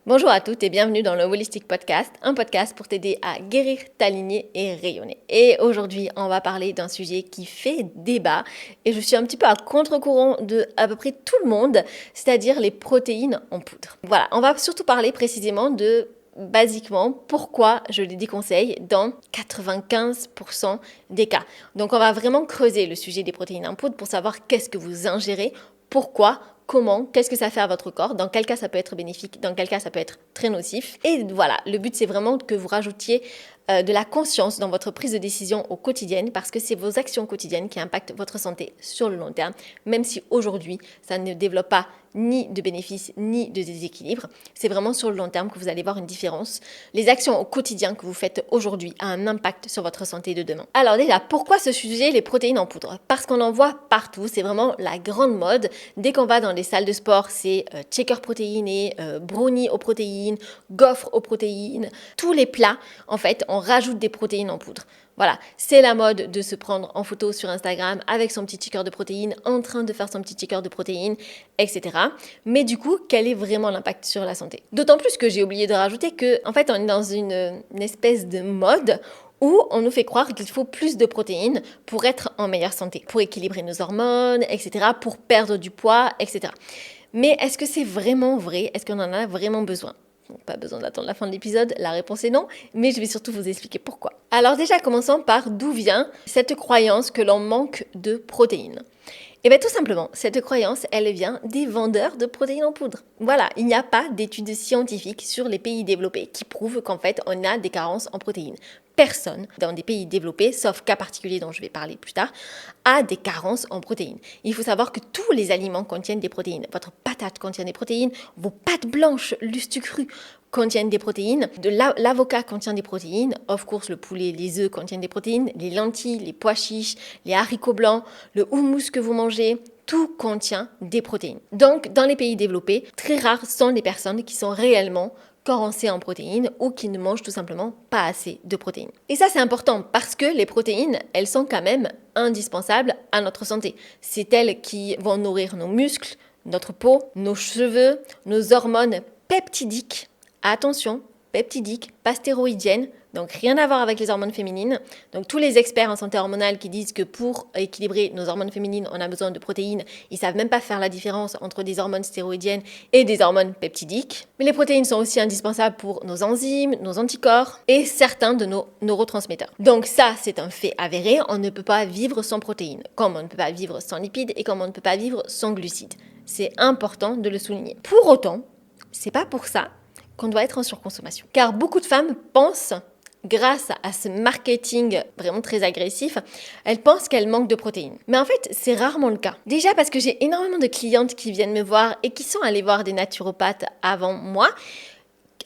Bonjour à toutes et bienvenue dans le Holistic Podcast, un podcast pour t'aider à guérir, t'aligner et rayonner. Et aujourd'hui, on va parler d'un sujet qui fait débat et je suis un petit peu à contre-courant de à peu près tout le monde, c'est-à-dire les protéines en poudre. Voilà, on va surtout parler précisément de basiquement pourquoi je les déconseille dans 95% des cas. Donc on va vraiment creuser le sujet des protéines en poudre pour savoir qu'est-ce que vous ingérez, pourquoi, comment, qu'est-ce que ça fait à votre corps, dans quel cas ça peut être bénéfique, dans quel cas ça peut être très nocif. Et voilà, le but c'est vraiment que vous rajoutiez de la conscience dans votre prise de décision au quotidien parce que c'est vos actions quotidiennes qui impactent votre santé sur le long terme, même si aujourd'hui ça ne développe pas ni de bénéfices ni de déséquilibre. C'est vraiment sur le long terme que vous allez voir une différence. Les actions au quotidien que vous faites aujourd'hui ont un impact sur votre santé de demain. Alors déjà, pourquoi ce sujet, les protéines en poudre? Parce qu'on en voit partout, c'est vraiment la grande mode. Dès qu'on va dans les salles de sport, c'est shaker protéiné, brownie aux protéines, gaufres aux protéines. Tous les plats, en fait, on rajoute des protéines en poudre. Voilà, c'est la mode de se prendre en photo sur Instagram avec son petit shaker de protéines, en train de faire son petit shaker de protéines, etc. Mais du coup, quel est vraiment l'impact sur la santé? D'autant plus que j'ai oublié de rajouter que, en fait, on est dans une espèce de mode où on nous fait croire qu'il faut plus de protéines pour être en meilleure santé, pour équilibrer nos hormones, etc., pour perdre du poids, etc. Mais est-ce que c'est vraiment vrai? Est-ce qu'on en a vraiment besoin? Pas besoin d'attendre la fin de l'épisode, la réponse est non, mais je vais surtout vous expliquer pourquoi. Alors déjà, commençons par d'où vient cette croyance que l'on manque de protéines. Et bien tout simplement, cette croyance, elle vient des vendeurs de protéines en poudre. Voilà, il n'y a pas d'études scientifiques sur les pays développés qui prouvent qu'en fait, on a des carences en protéines. Personne dans des pays développés, sauf cas particulier dont je vais parler plus tard, a des carences en protéines. Il faut savoir que tous les aliments contiennent des protéines. Votre patate contient des protéines, vos pâtes blanches, lustre cru contiennent des protéines, l'avocat contient des protéines, of course le poulet, les œufs contiennent des protéines, les lentilles, les pois chiches, les haricots blancs, le houmous que vous mangez, tout contient des protéines. Donc dans les pays développés, très rares sont les personnes qui sont réellement carencées en protéines ou qui ne mangent tout simplement pas assez de protéines. Et ça c'est important parce que les protéines, elles sont quand même indispensables à notre santé. C'est elles qui vont nourrir nos muscles, notre peau, nos cheveux, nos hormones peptidiques. Attention, peptidiques, pas stéroïdiennes, donc rien à voir avec les hormones féminines. Donc tous les experts en santé hormonale qui disent que pour équilibrer nos hormones féminines, on a besoin de protéines, ils savent même pas faire la différence entre des hormones stéroïdiennes et des hormones peptidiques. Mais les protéines sont aussi indispensables pour nos enzymes, nos anticorps et certains de nos neurotransmetteurs. Donc ça, c'est un fait avéré, on ne peut pas vivre sans protéines, comme on ne peut pas vivre sans lipides et comme on ne peut pas vivre sans glucides. C'est important de le souligner. Pour autant, c'est pas pour ça qu'on doit être en surconsommation. Car beaucoup de femmes pensent, grâce à ce marketing vraiment très agressif, elles pensent qu'elles manquent de protéines. Mais en fait, c'est rarement le cas. Déjà parce que j'ai énormément de clientes qui viennent me voir et qui sont allées voir des naturopathes avant moi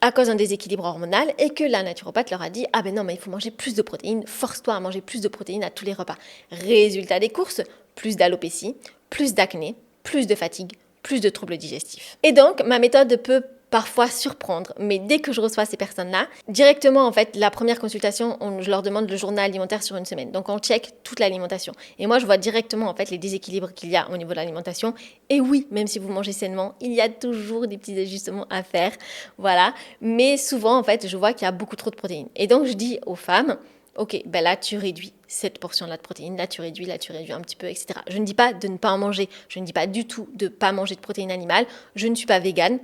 à cause d'un déséquilibre hormonal et que la naturopathe leur a dit « Ah ben non, mais il faut manger plus de protéines, force-toi à manger plus de protéines à tous les repas. » Résultat des courses, plus d'alopécie, plus d'acné, plus de fatigue, plus de troubles digestifs. Et donc, ma méthode peut parfois surprendre, mais dès que je reçois ces personnes-là, directement, en fait, la première consultation, je leur demande le journal alimentaire sur une semaine. Donc, on check toute l'alimentation. Et moi, je vois directement, en fait, les déséquilibres qu'il y a au niveau de l'alimentation. Et oui, même si vous mangez sainement, il y a toujours des petits ajustements à faire. Voilà. Mais souvent, en fait, je vois qu'il y a beaucoup trop de protéines. Et donc, je dis aux femmes, ok, ben là, tu réduis cette portion-là de protéines, là, tu réduis un petit peu, etc. Je ne dis pas de ne pas en manger, je ne dis pas du tout de ne pas manger de protéines animales, je ne suis pas végane,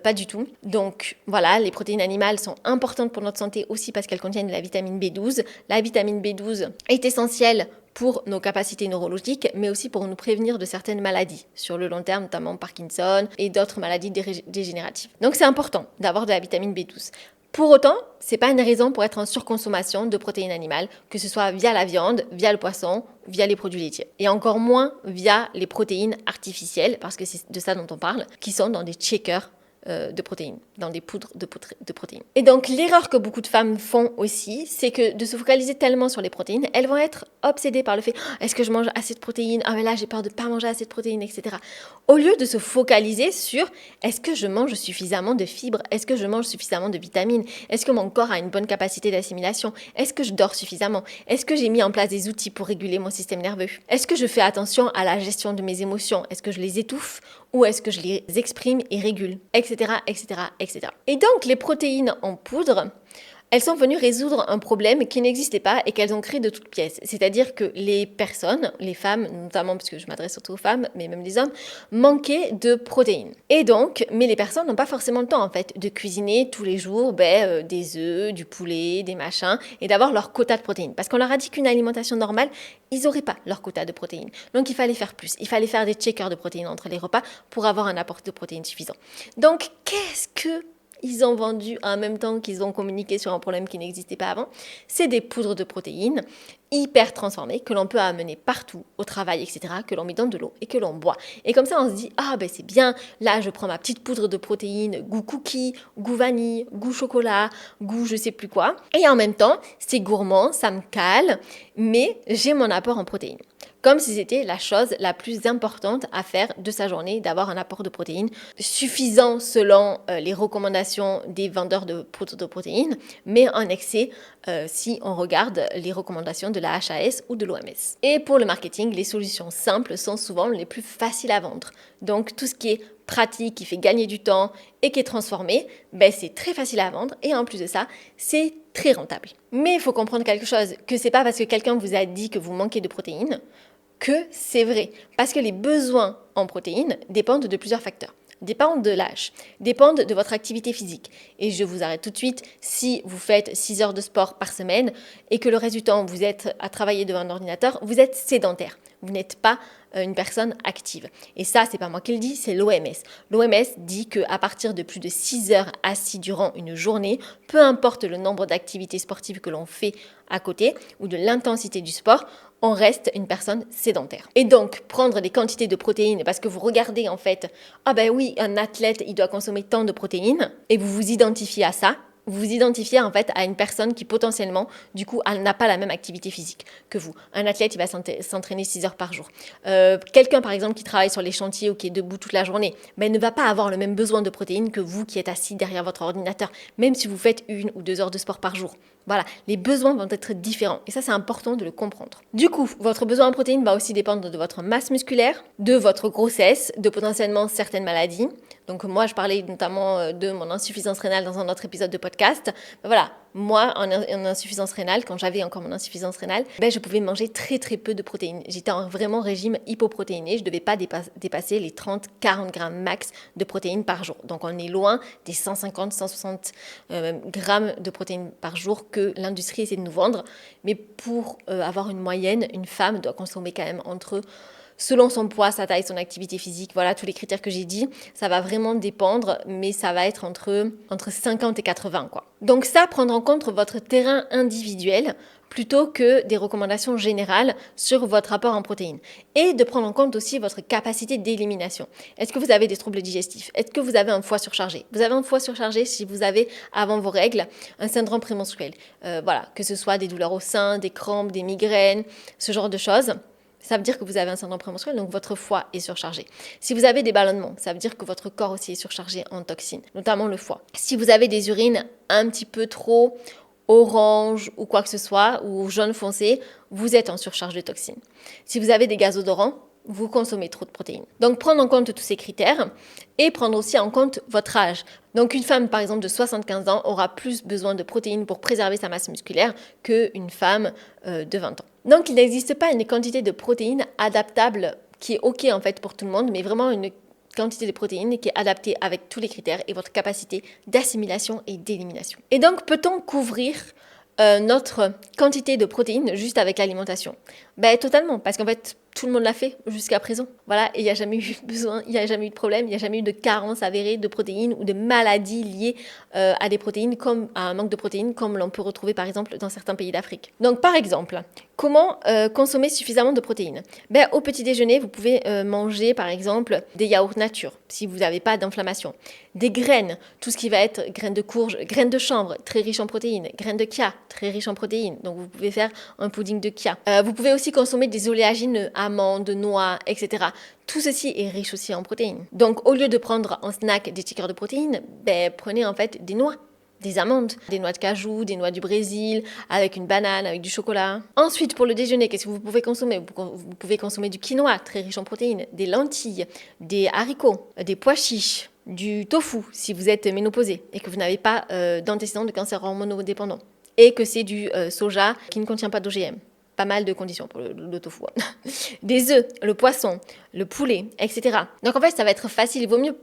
pas du tout. Donc, voilà, les protéines animales sont importantes pour notre santé aussi parce qu'elles contiennent de la vitamine B12. La vitamine B12 est essentielle pour nos capacités neurologiques, mais aussi pour nous prévenir de certaines maladies sur le long terme, notamment Parkinson et d'autres maladies dégénératives. Donc, c'est important d'avoir de la vitamine B12. Pour autant, c'est pas une raison pour être en surconsommation de protéines animales, que ce soit via la viande, via le poisson, via les produits laitiers. Et encore moins via les protéines artificielles, parce que c'est de ça dont on parle, qui sont dans des shakers de protéines, dans des poudres de protéines. Et donc l'erreur que beaucoup de femmes font aussi, c'est que de se focaliser tellement sur les protéines, elles vont être obsédées par le fait « Est-ce que je mange assez de protéines? Ah mais là j'ai peur de ne pas manger assez de protéines, etc. » Au lieu de se focaliser sur « Est-ce que je mange suffisamment de fibres? Est-ce que je mange suffisamment de vitamines? Est-ce que mon corps a une bonne capacité d'assimilation? Est-ce que je dors suffisamment? Est-ce que j'ai mis en place des outils pour réguler mon système nerveux? Est-ce que je fais attention à la gestion de mes émotions? Est-ce que je les étouffe ou est-ce que je les exprime et régule, etc. etc., etc., etc. Et donc, les protéines en poudre, elles sont venues résoudre un problème qui n'existait pas et qu'elles ont créé de toutes pièces. C'est-à-dire que les personnes, les femmes, notamment parce que je m'adresse surtout aux femmes, mais même les hommes, manquaient de protéines. Et donc, mais les personnes n'ont pas forcément le temps en fait de cuisiner tous les jours des œufs, du poulet, des machins et d'avoir leur quota de protéines. Parce qu'on leur a dit qu'une alimentation normale, ils n'auraient pas leur quota de protéines. Donc il fallait faire plus. Il fallait faire des checkers de protéines entre les repas pour avoir un apport de protéines suffisant. Donc qu'est-ce que ils ont vendu en même temps qu'ils ont communiqué sur un problème qui n'existait pas avant? C'est des poudres de protéines hyper transformées que l'on peut amener partout, au travail, etc., que l'on met dans de l'eau et que l'on boit. Et comme ça, on se dit, ah ben c'est bien, là je prends ma petite poudre de protéines, goût cookie, goût vanille, goût chocolat, goût je sais plus quoi. Et en même temps, c'est gourmand, ça me cale, mais j'ai mon apport en protéines. Comme si c'était la chose la plus importante à faire de sa journée, d'avoir un apport de protéines suffisant selon les recommandations des vendeurs de poudre de protéines, mais en excès si on regarde les recommandations de la HAS ou de l'OMS. Et pour le marketing, les solutions simples sont souvent les plus faciles à vendre. Donc tout ce qui est pratique, qui fait gagner du temps et qui est transformé, c'est très facile à vendre et en plus de ça, c'est très rentable. Mais il faut comprendre quelque chose, que c'est pas parce que quelqu'un vous a dit que vous manquez de protéines que c'est vrai. Parce que les besoins en protéines dépendent de plusieurs facteurs. Dépendent de l'âge, dépendent de votre activité physique. Et je vous arrête tout de suite, si vous faites 6 heures de sport par semaine et que le reste du temps vous êtes à travailler devant un ordinateur, vous êtes sédentaire. Vous n'êtes pas une personne active. Et ça, c'est pas moi qui le dis, c'est l'OMS. L'OMS dit qu'à partir de plus de 6 heures assis durant une journée, peu importe le nombre d'activités sportives que l'on fait à côté ou de l'intensité du sport, on reste une personne sédentaire. Et donc, prendre des quantités de protéines, parce que vous regardez en fait, ah ben oui, un athlète, il doit consommer tant de protéines, et vous vous identifiez à ça, vous vous identifiez en fait à une personne qui potentiellement, du coup, elle n'a pas la même activité physique que vous. Un athlète, il va s'entraîner 6 heures par jour. Quelqu'un, par exemple, qui travaille sur les chantiers ou qui est debout toute la journée, ne va pas avoir le même besoin de protéines que vous qui êtes assis derrière votre ordinateur, même si vous faites 1 ou 2 heures de sport par jour. Voilà, les besoins vont être différents et ça, c'est important de le comprendre. Du coup, votre besoin en protéines va aussi dépendre de votre masse musculaire, de votre grossesse, de potentiellement certaines maladies. Donc moi, je parlais notamment de mon insuffisance rénale dans un autre épisode de podcast. Voilà, moi, en insuffisance rénale, quand j'avais encore mon insuffisance rénale, je pouvais manger très très peu de protéines. J'étais en vraiment régime hypoprotéiné. Je ne devais pas dépasser les 30-40 grammes max de protéines par jour. Donc on est loin des 150-160 grammes de protéines par jour que l'industrie essaie de nous vendre. Mais pour avoir une moyenne, une femme doit consommer quand même selon son poids, sa taille, son activité physique, voilà, tous les critères que j'ai dit, ça va vraiment dépendre, mais ça va être entre 50 et 80, quoi. Donc ça, prendre en compte votre terrain individuel plutôt que des recommandations générales sur votre apport en protéines. Et de prendre en compte aussi votre capacité d'élimination. Est-ce que vous avez des troubles digestifs? Est-ce que vous avez un foie surchargé? Vous avez un foie surchargé si vous avez, avant vos règles, un syndrome prémenstruel. Voilà, que ce soit des douleurs au sein, des crampes, des migraines, ce genre de choses. Ça veut dire que vous avez un syndrome prémenstruel, donc votre foie est surchargé. Si vous avez des ballonnements, ça veut dire que votre corps aussi est surchargé en toxines, notamment le foie. Si vous avez des urines un petit peu trop orange ou quoi que ce soit, ou jaune foncé, vous êtes en surcharge de toxines. Si vous avez des gazodorants, vous consommez trop de protéines. Donc prendre en compte tous ces critères et prendre aussi en compte votre âge. Donc une femme par exemple de 75 ans aura plus besoin de protéines pour préserver sa masse musculaire qu'une femme de 20 ans. Donc il n'existe pas une quantité de protéines adaptable qui est ok en fait pour tout le monde, mais vraiment une quantité de protéines qui est adaptée avec tous les critères et votre capacité d'assimilation et d'élimination. Et donc peut-on couvrir notre quantité de protéines juste avec l'alimentation? Totalement, parce qu'en fait tout le monde l'a fait jusqu'à présent. Voilà, et il n'y a jamais eu besoin, il n'y a jamais eu de problème, il n'y a jamais eu de carence avérée de protéines ou de maladies liées à des protéines, comme à un manque de protéines, comme l'on peut retrouver par exemple dans certains pays d'Afrique. Donc par exemple, comment consommer suffisamment de protéines? Au petit déjeuner, vous pouvez manger par exemple des yaourts nature, si vous n'avez pas d'inflammation. Des graines, tout ce qui va être graines de courge, graines de chanvre, très riches en protéines, graines de chia, très riches en protéines, donc vous pouvez faire un pudding de chia. Vous pouvez aussi consommer des oléagineux, amandes, noix, etc. Tout ceci est riche aussi en protéines. Donc au lieu de prendre en snack des shakers de protéines, prenez en fait des noix, des amandes, des noix de cajou, des noix du Brésil, avec une banane, avec du chocolat. Ensuite, pour le déjeuner, qu'est-ce que vous pouvez consommer? Vous pouvez consommer du quinoa, très riche en protéines, des lentilles, des haricots, des pois chiches, du tofu si vous êtes ménopausé et que vous n'avez pas d'antécédents de cancer hormonodépendant et que c'est du soja qui ne contient pas d'OGM. Pas mal de conditions pour le tofu. Des œufs, le poisson, le poulet, etc. Donc en fait, ça va être facile. Il vaut mieux,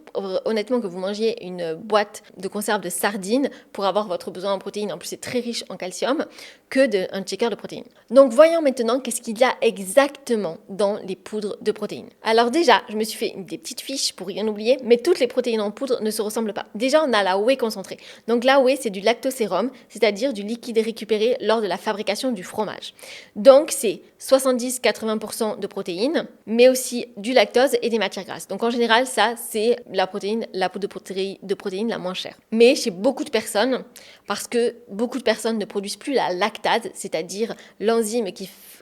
honnêtement, que vous mangiez une boîte de conserve de sardines pour avoir votre besoin en protéines. En plus, c'est très riche en calcium que un shaker de protéines. Donc voyons maintenant qu'est-ce qu'il y a exactement dans les poudres de protéines. Alors déjà, je me suis fait des petites fiches pour rien oublier, mais toutes les protéines en poudre ne se ressemblent pas. Déjà, on a la whey concentrée. Donc la whey, c'est du lactosérum, c'est-à-dire du liquide récupéré lors de la fabrication du fromage. Donc, c'est 70-80% de protéines, mais aussi du lactose et des matières grasses. Donc, en général, ça, c'est la poudre de protéines la moins chère. Mais chez beaucoup de personnes, parce que beaucoup de personnes ne produisent plus la lactase, c'est-à-dire l'enzyme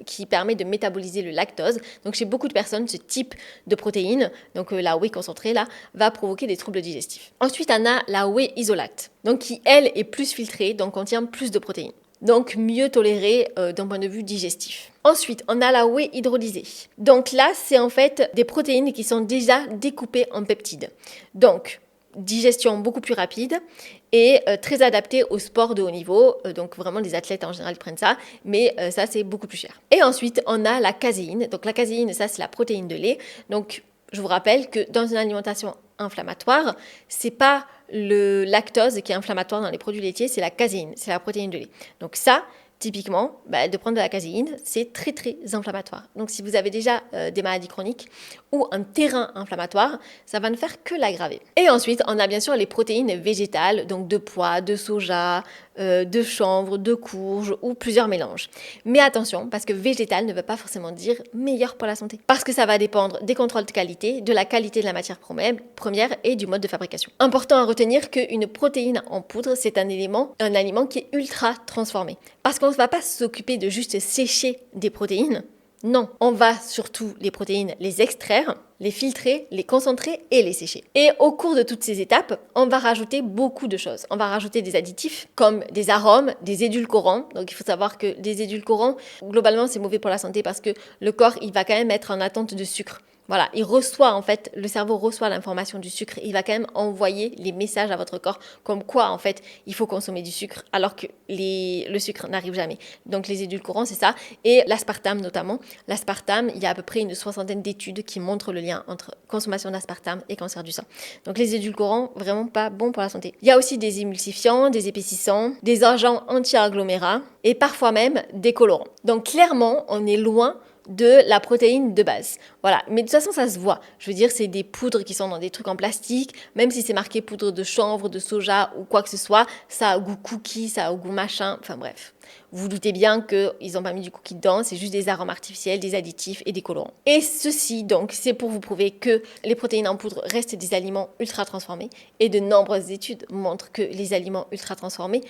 qui permet de métaboliser le lactose. Donc, chez beaucoup de personnes, ce type de protéines, donc la whey concentrée là, va provoquer des troubles digestifs. Ensuite, on a la whey isolate, donc qui, elle, est plus filtrée, donc contient plus de protéines. Donc mieux toléré d'un point de vue digestif. Ensuite, on a la whey hydrolysée. Donc là, c'est en fait des protéines qui sont déjà découpées en peptides. Donc, digestion beaucoup plus rapide et très adaptée au sport de haut niveau. Donc vraiment, les athlètes en général prennent ça, mais ça, c'est beaucoup plus cher. Et ensuite, on a la caséine. Donc la caséine, ça, c'est la protéine de lait. Donc, je vous rappelle que dans une alimentation inflammatoire, c'est pas le lactose qui est inflammatoire dans les produits laitiers, c'est la caséine, c'est la protéine de lait. Donc ça, typiquement, de prendre de la caséine, c'est très très inflammatoire. Donc si vous avez déjà des maladies chroniques ou un terrain inflammatoire, ça va ne faire que l'aggraver. Et ensuite, on a bien sûr les protéines végétales, donc de pois, de soja, de chanvre, de courge ou plusieurs mélanges. Mais attention, parce que végétal ne veut pas forcément dire meilleur pour la santé. Parce que ça va dépendre des contrôles de qualité, de la qualité de la matière première et du mode de fabrication. Important à retenir qu'une protéine en poudre, c'est un aliment qui est ultra transformé. Parce qu'on ne va pas s'occuper de juste sécher des protéines. Non, on va surtout les protéines les extraire, les filtrer, les concentrer et les sécher. Et au cours de toutes ces étapes, on va rajouter beaucoup de choses. On va rajouter des additifs comme des arômes, des édulcorants. Donc il faut savoir que des édulcorants, globalement, c'est mauvais pour la santé parce que le corps, il va quand même être en attente de sucre. Voilà, le cerveau reçoit l'information du sucre, il va quand même envoyer les messages à votre corps comme quoi, en fait, il faut consommer du sucre alors que le sucre n'arrive jamais. Donc les édulcorants, c'est ça. Et l'aspartame notamment. L'aspartame, il y a à peu près une 60aine d'études qui montrent le lien entre consommation d'aspartame et cancer du sein. Donc les édulcorants, vraiment pas bons pour la santé. Il y a aussi des émulsifiants, des épaississants, des agents anti-agglomérats et parfois même des colorants. Donc clairement, on est loin de la protéine de base. Voilà, mais de toute façon, ça se voit. Je veux dire, c'est des poudres qui sont dans des trucs en plastique, même si c'est marqué poudre de chanvre, de soja ou quoi que ce soit, ça a goût cookie, ça a goût machin, enfin bref. Vous vous doutez bien qu'ils n'ont pas mis du cookie dedans, c'est juste des arômes artificiels, des additifs et des colorants. Et ceci, donc, c'est pour vous prouver que les protéines en poudre restent des aliments ultra transformés. Et de nombreuses études montrent que les aliments ultra transformés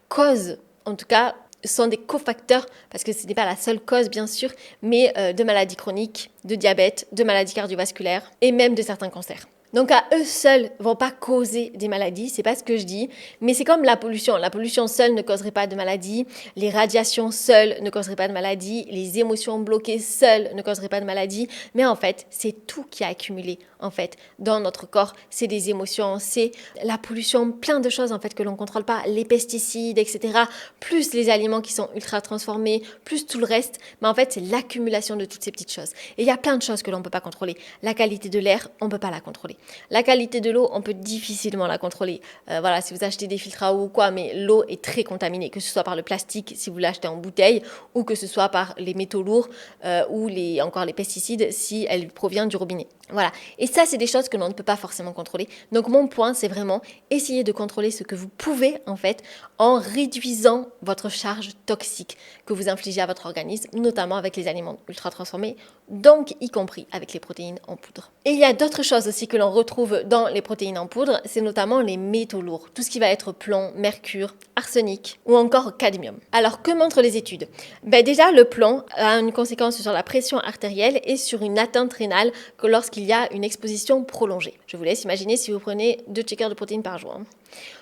causent, en tout cas, sont des cofacteurs, parce que ce n'est pas la seule cause bien sûr, mais de maladies chroniques, de diabète, de maladies cardiovasculaires et même de certains cancers. Donc à eux seuls vont pas causer des maladies, c'est pas ce que je dis, mais c'est comme la pollution. La pollution seule ne causerait pas de maladie, les radiations seules ne causeraient pas de maladie, les émotions bloquées seules ne causeraient pas de maladie, mais en fait, c'est tout qui a accumulé en fait dans notre corps, c'est des émotions, c'est la pollution, plein de choses en fait que l'on contrôle pas, les pesticides, etc. Plus les aliments qui sont ultra transformés, plus tout le reste, mais en fait c'est l'accumulation de toutes ces petites choses. Et il y a plein de choses que l'on peut pas contrôler. La qualité de l'air, on peut pas la contrôler. La qualité de l'eau, on peut difficilement la contrôler. Voilà, si vous achetez des filtres à eau ou quoi, mais l'eau est très contaminée, que ce soit par le plastique si vous l'achetez en bouteille, ou que ce soit par les métaux lourds ou encore les pesticides si elle provient du robinet. Voilà. Et ça, c'est des choses que l'on ne peut pas forcément contrôler. Donc mon point, c'est vraiment essayer de contrôler ce que vous pouvez en fait en réduisant votre charge toxique que vous infligez à votre organisme, notamment avec les aliments ultra transformés, donc y compris avec les protéines en poudre. Et il y a d'autres choses aussi que l'on retrouve dans les protéines en poudre, c'est notamment les métaux lourds, tout ce qui va être plomb, mercure, arsenic ou encore cadmium. Alors que montrent les études ? Déjà, le plomb a une conséquence sur la pression artérielle et sur une atteinte rénale que lorsqu'il y a une exposition prolongée. Je vous laisse imaginer si vous prenez 2 shakers de protéines par jour.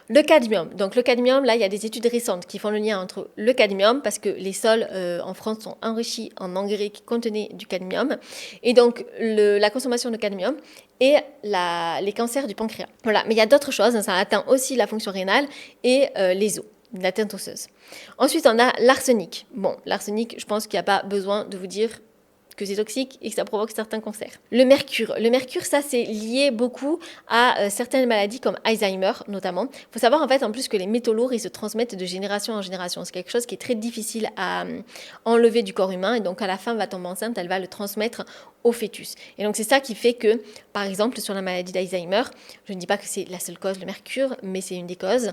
Le cadmium. Donc le cadmium, là, il y a des études récentes qui font le lien entre le cadmium, parce que les sols en France sont enrichis en engrais qui contenaient du cadmium, et donc la consommation de cadmium et les cancers du pancréas. Voilà, mais il y a d'autres choses, ça atteint aussi la fonction rénale et les os, l'atteinte osseuse. Ensuite, on a l'arsenic. Bon, l'arsenic, je pense qu'il n'y a pas besoin de vous dire que c'est toxique et que ça provoque certains cancers. Le mercure, ça c'est lié beaucoup à certaines maladies comme Alzheimer notamment. Il faut savoir en fait en plus que les métaux lourds ils se transmettent de génération en génération. C'est quelque chose qui est très difficile à enlever du corps humain et donc à la femme va tomber enceinte, elle va le transmettre au fœtus. Et donc c'est ça qui fait que, par exemple, sur la maladie d'Alzheimer, je ne dis pas que c'est la seule cause, le mercure, mais c'est une des causes,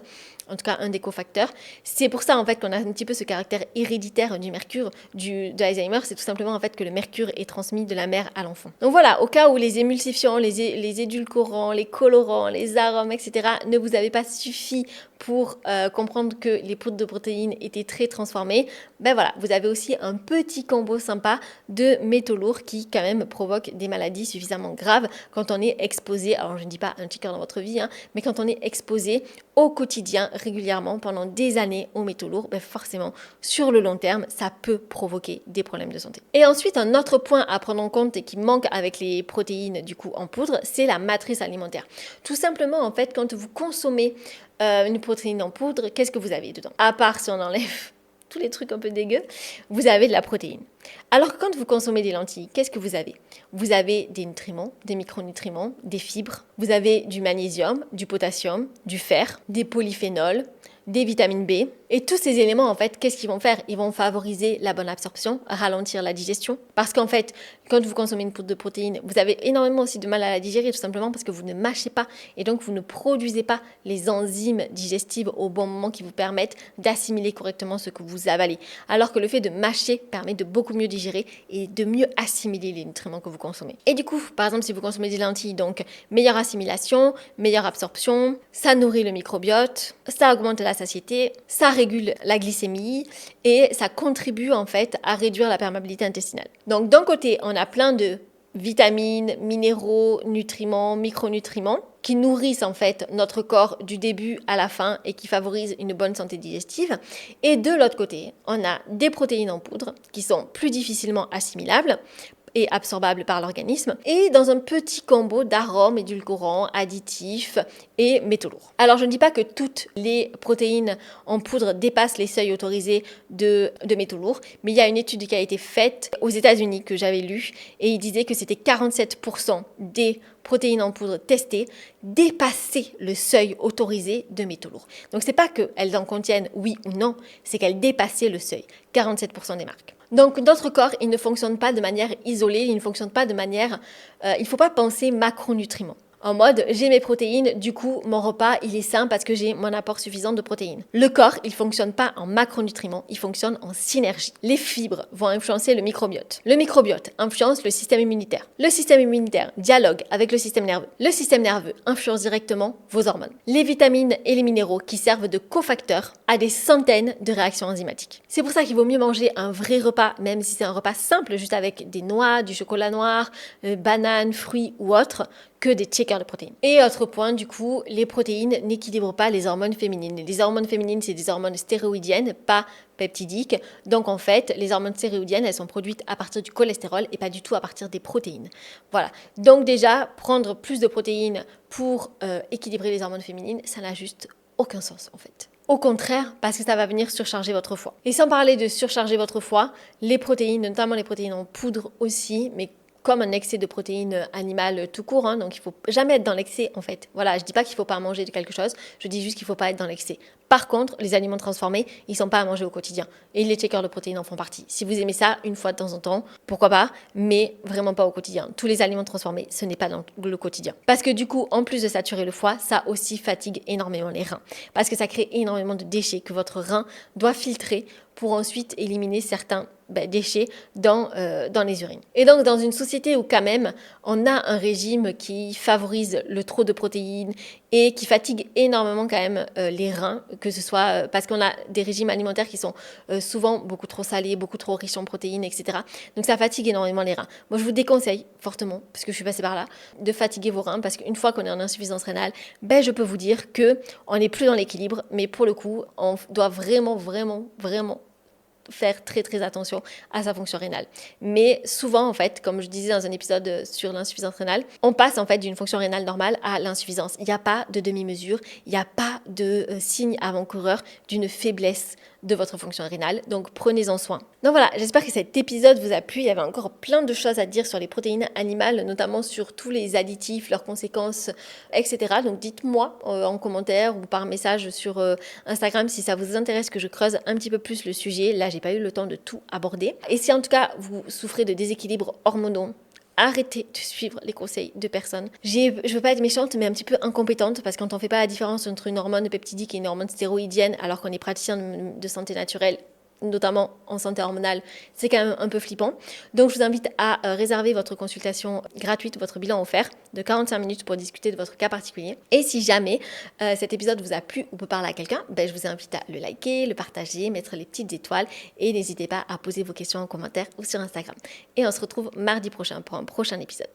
en tout cas un des cofacteurs. C'est pour ça en fait qu'on a un petit peu ce caractère héréditaire du mercure, de Alzheimer, c'est tout simplement en fait que le mercure est transmis de la mère à l'enfant. Donc voilà, au cas où les émulsifiants, les édulcorants, les colorants, les arômes, etc. ne vous avaient pas suffi pour comprendre que les poudres de protéines étaient très transformées, ben voilà, vous avez aussi un petit combo sympa de métaux lourds qui quand même provoquent des maladies suffisamment graves quand on est exposé, alors je ne dis pas un ticker dans votre vie, mais quand on est exposé au quotidien régulièrement pendant des années aux métaux lourds, ben forcément sur le long terme, ça peut provoquer des problèmes de santé. Et ensuite, un autre point à prendre en compte et qui manque avec les protéines du coup en poudre, c'est la matrice alimentaire. Tout simplement en fait, quand vous consommez une protéine en poudre, qu'est-ce que vous avez dedans? À part si on enlève tous les trucs un peu dégueux, vous avez de la protéine. Alors que quand vous consommez des lentilles, qu'est-ce que vous avez? Vous avez des nutriments, des micronutriments, des fibres, vous avez du magnésium, du potassium, du fer, des polyphénols, des vitamines B. Et tous ces éléments, en fait, qu'est-ce qu'ils vont faire? Ils vont favoriser la bonne absorption, ralentir la digestion. Parce qu'en fait, quand vous consommez une poudre de protéines, vous avez énormément aussi de mal à la digérer, tout simplement parce que vous ne mâchez pas. Et donc, vous ne produisez pas les enzymes digestives au bon moment qui vous permettent d'assimiler correctement ce que vous avalez. Alors que le fait de mâcher permet de beaucoup mieux digérer et de mieux assimiler les nutriments que vous consommez. Et du coup, par exemple, si vous consommez des lentilles, donc meilleure assimilation, meilleure absorption, ça nourrit le microbiote, ça augmente la satiété, ça régule la glycémie et ça contribue en fait à réduire la perméabilité intestinale. Donc d'un côté, on a plein de vitamines, minéraux, nutriments, micronutriments qui nourrissent en fait notre corps du début à la fin et qui favorisent une bonne santé digestive. Et de l'autre côté, on a des protéines en poudre qui sont plus difficilement assimilables et absorbable par l'organisme, et dans un petit combo d'arômes, édulcorants, additifs et métaux lourds. Alors je ne dis pas que toutes les protéines en poudre dépassent les seuils autorisés de métaux lourds, mais il y a une étude qui a été faite aux États-Unis que j'avais lue, et il disait que c'était 47% des protéines en poudre testées dépassaient le seuil autorisé de métaux lourds. Donc c'est pas qu'elles en contiennent oui ou non, c'est qu'elles dépassaient le seuil, 47% des marques. Donc notre corps, il ne fonctionne pas de manière isolée, il ne fonctionne pas de manière... il ne faut pas penser macronutriments. En mode, j'ai mes protéines, du coup, mon repas, il est sain parce que j'ai mon apport suffisant de protéines. Le corps, il fonctionne pas en macronutriments, il fonctionne en synergie. Les fibres vont influencer le microbiote. Le microbiote influence le système immunitaire. Le système immunitaire dialogue avec le système nerveux. Le système nerveux influence directement vos hormones. Les vitamines et les minéraux qui servent de cofacteurs à des centaines de réactions enzymatiques. C'est pour ça qu'il vaut mieux manger un vrai repas, même si c'est un repas simple, juste avec des noix, du chocolat noir, bananes, fruits ou autres, que des checkers de protéines. Et autre point, du coup, les protéines n'équilibrent pas les hormones féminines. Les hormones féminines, c'est des hormones stéroïdiennes, pas peptidiques. Donc en fait, les hormones stéroïdiennes, elles sont produites à partir du cholestérol et pas du tout à partir des protéines. Voilà. Donc déjà, prendre plus de protéines pour équilibrer les hormones féminines, ça n'a juste aucun sens en fait. Au contraire, parce que ça va venir surcharger votre foie. Et sans parler de surcharger votre foie, les protéines, notamment les protéines en poudre aussi, mais comme un excès de protéines animales tout court, donc il ne faut jamais être dans l'excès en fait. Voilà, je ne dis pas qu'il ne faut pas manger de quelque chose, je dis juste qu'il ne faut pas être dans l'excès. Par contre, les aliments transformés, ils ne sont pas à manger au quotidien. Et les checkers de protéines en font partie. Si vous aimez ça, une fois de temps en temps, pourquoi pas, mais vraiment pas au quotidien. Tous les aliments transformés, ce n'est pas dans le quotidien. Parce que du coup, en plus de saturer le foie, ça aussi fatigue énormément les reins. Parce que ça crée énormément de déchets que votre rein doit filtrer pour ensuite éliminer certains déchets dans les urines. Et donc, dans une société où quand même, on a un régime qui favorise le trop de protéines et qui fatigue énormément quand même les reins, que ce soit parce qu'on a des régimes alimentaires qui sont souvent beaucoup trop salés, beaucoup trop riches en protéines, etc. Donc ça fatigue énormément les reins. Moi je vous déconseille fortement, parce que je suis passée par là, de fatiguer vos reins, parce qu'une fois qu'on est en insuffisance rénale, je peux vous dire qu'on n'est plus dans l'équilibre, mais pour le coup, on doit vraiment faire très très attention à sa fonction rénale. Mais souvent en fait, comme je disais dans un épisode sur l'insuffisance rénale, on passe en fait d'une fonction rénale normale à l'insuffisance. Il n'y a pas de demi-mesure, il n'y a pas de signe avant-coureur d'une faiblesse de votre fonction rénale, donc prenez-en soin. Donc voilà, j'espère que cet épisode vous a plu. Il y avait encore plein de choses à dire sur les protéines animales, notamment sur tous les additifs, leurs conséquences, etc. Donc dites-moi en commentaire ou par message sur Instagram si ça vous intéresse que je creuse un petit peu plus le sujet. Là, j'ai pas eu le temps de tout aborder. Et si en tout cas vous souffrez de déséquilibres hormonaux, arrêtez de suivre les conseils de personnes. Je veux pas être méchante, mais un petit peu incompétente, parce que quand on fait pas la différence entre une hormone peptidique et une hormone stéroïdienne, alors qu'on est praticien de santé naturelle, notamment en santé hormonale, c'est quand même un peu flippant. Donc je vous invite à réserver votre consultation gratuite, votre bilan offert de 45 minutes pour discuter de votre cas particulier. Et si jamais cet épisode vous a plu ou peut parler à quelqu'un, je vous invite à le liker, le partager, mettre les petites étoiles et n'hésitez pas à poser vos questions en commentaire ou sur Instagram. Et on se retrouve mardi prochain pour un prochain épisode.